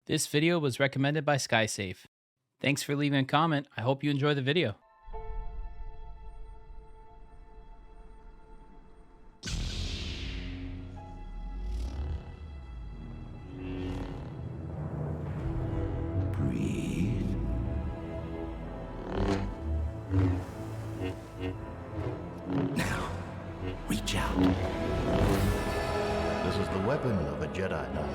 This video was recommended by SkySafe. Thanks for leaving a comment. I hope you enjoy the video. Breathe. Now, reach out. This is the weapon of a Jedi Knight.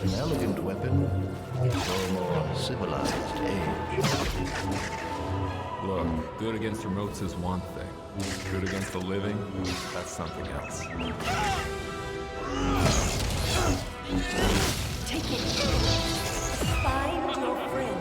An elegant weapon for a more civilized age. Look, good against remotes is one thing. Good against the living, that's something else. Take it. Find your friend.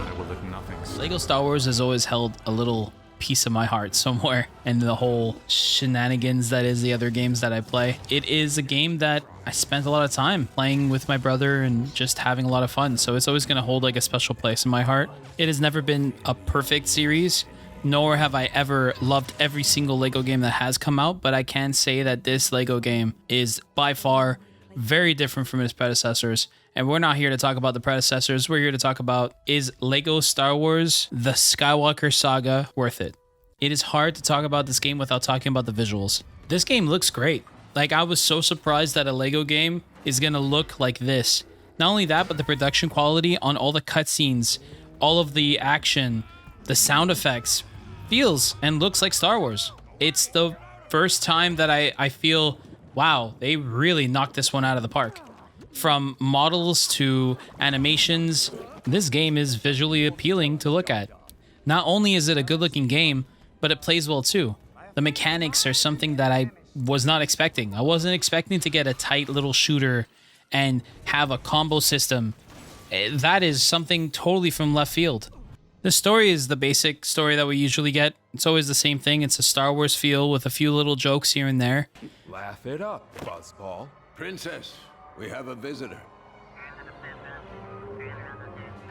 I will let nothing slip. Lego Star Wars has always held a little piece of my heart somewhere in the whole shenanigans that is the other games that I play. It is a game that I spent a lot of time playing with my brother and just having a lot of fun, so it's always going to hold like a special place in my heart. It has never been a perfect series, nor have I ever loved every single Lego game that has come out, but I can say that this Lego game is by far very different from its predecessors. And we're not here to talk about the predecessors. We're here to talk about, is Lego Star Wars The Skywalker Saga worth it? It is hard to talk about this game without talking about the visuals. This game looks great. Like, I was so surprised that a Lego game is going to look like this. Not only that, but the production quality on all the cutscenes, all of the action, the sound effects, feels and looks like Star Wars. It's the first time that I feel, wow, they really knocked this one out of the park. From models to animations, this game is visually appealing to look at. Not only is it a good-looking game, but it plays well too. The mechanics are something that I was not expecting. I wasn't expecting to get a tight little shooter and have a combo system. That is something totally from left field. The story is the basic story that we usually get. It's always the same thing. It's a Star Wars feel with a few little jokes here and there. Laugh it up, Buzzball. Princess, we have a visitor.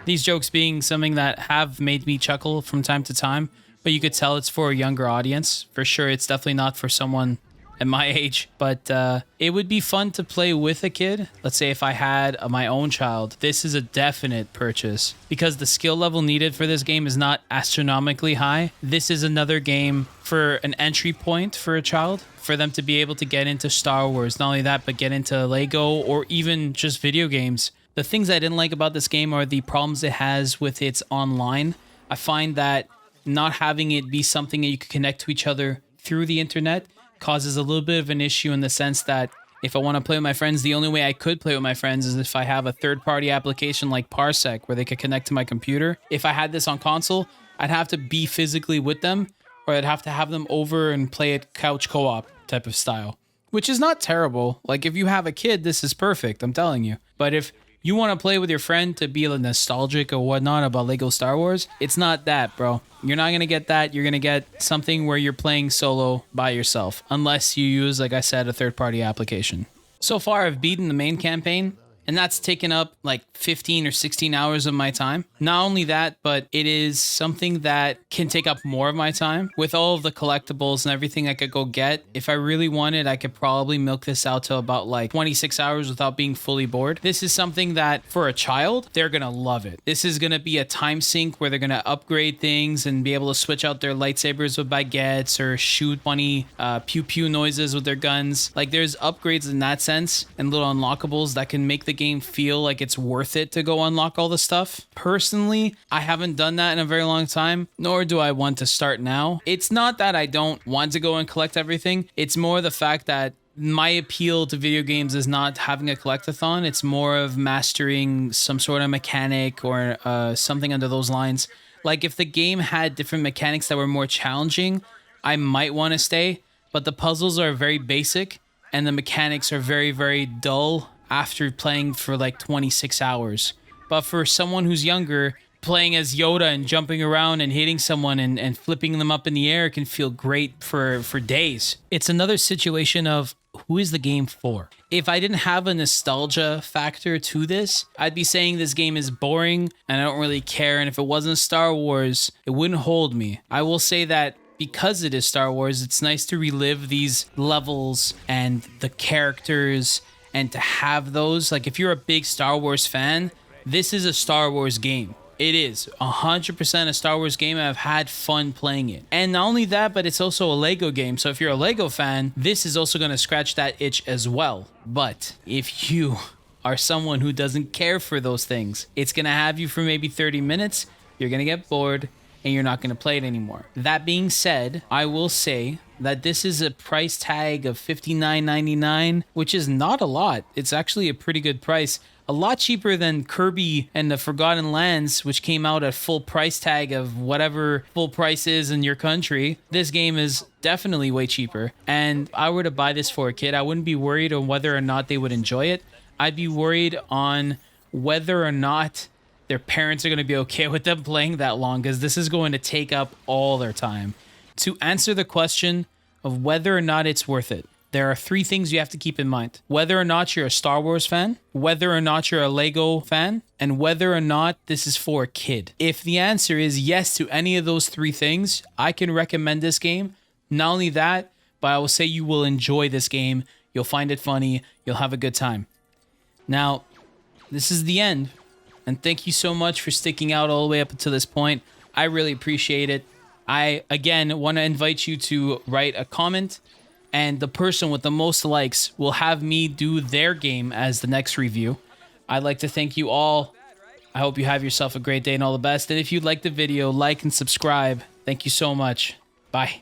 These jokes being something that have made me chuckle from time to time, but you could tell it's for a younger audience. For sure, it's definitely not for someone at my age, but it would be fun to play with a kid. Let's say if I had my own child, this is a definite purchase because the skill level needed for this game is not astronomically high. This is another game for an entry point for a child, for them to be able to get into Star Wars. Not only that, but get into Lego or even just video games. The things I didn't like about this game are the problems it has with its online. I find that not having it be something that you could connect to each other through the internet causes a little bit of an issue in the sense that if I want to play with my friends, the only way I could play with my friends is if I have a third-party application like Parsec where they could connect to my computer. If I had this on console, I'd have to be physically with them, or I'd have to have them over and play it couch co-op type of style, which is not terrible. Like, if you have a kid, this is perfect, I'm telling you. But if you want to play with your friend to be nostalgic or whatnot about Lego Star Wars, it's not that, bro. You're not going to get that. You're going to get something where you're playing solo by yourself, unless you use, like I said, a third-party application. So far, I've beaten the main campaign, and that's taken up like 15 or 16 hours of my time. Not only that, but it is something that can take up more of my time. With all of the collectibles and everything I could go get, if I really wanted, I could probably milk this out to about like 26 hours without being fully bored. This is something that for a child, they're gonna love it. This is gonna be a time sink where they're gonna upgrade things and be able to switch out their lightsabers with baguettes or shoot funny pew pew noises with their guns. Like, there's upgrades in that sense and little unlockables that can make the game feel like it's worth it to go unlock all the stuff. Personally, I haven't done that in a very long time, nor do I want to start now. It's not that I don't want to go and collect everything. It's more the fact that my appeal to video games is not having a collectathon. It's more of mastering some sort of mechanic or something under those lines. Like, if the game had different mechanics that were more challenging, I might want to stay, but the puzzles are very basic and the mechanics are very, very dull after playing for like 26 hours. But for someone who's younger, playing as Yoda and jumping around and hitting someone and flipping them up in the air can feel great for days. It's another situation of who is the game for? If I didn't have a nostalgia factor to this, I'd be saying this game is boring and I don't really care. And if it wasn't Star Wars, it wouldn't hold me. I will say that because it is Star Wars, it's nice to relive these levels and the characters and to have those. Like, if you're a big Star Wars fan, this is a Star Wars game. It is 100% a Star Wars game. I've had fun playing it. And not only that, but it's also a Lego game. So if you're a Lego fan, this is also going to scratch that itch as well. But if you are someone who doesn't care for those things, it's going to have you for maybe 30 minutes. You're going to get bored and you're not going to play it anymore. That being said, I will say that this is a price tag of $59.99, which is not a lot. It's actually a pretty good price. A lot cheaper than Kirby and the Forgotten Lands, which came out at full price tag of whatever full price is in your country. This game is definitely way cheaper. And if I were to buy this for a kid, I wouldn't be worried on whether or not they would enjoy it. I'd be worried on whether or not their parents are going to be okay with them playing that long, because this is going to take up all their time. To answer the question of whether or not it's worth it, there are 3 things you have to keep in mind. Whether or not you're a Star Wars fan, whether or not you're a Lego fan, and whether or not this is for a kid. If the answer is yes to any of those 3 things, I can recommend this game. Not only that, but I will say you will enjoy this game. You'll find it funny. You'll have a good time. Now, this is the end. And thank you so much for sticking out all the way up until this point. I really appreciate it. I, again, want to invite you to write a comment, and the person with the most likes will have me do their game as the next review. I'd like to thank you all. I hope you have yourself a great day and all the best. And if you liked the video, like and subscribe. Thank you so much. Bye.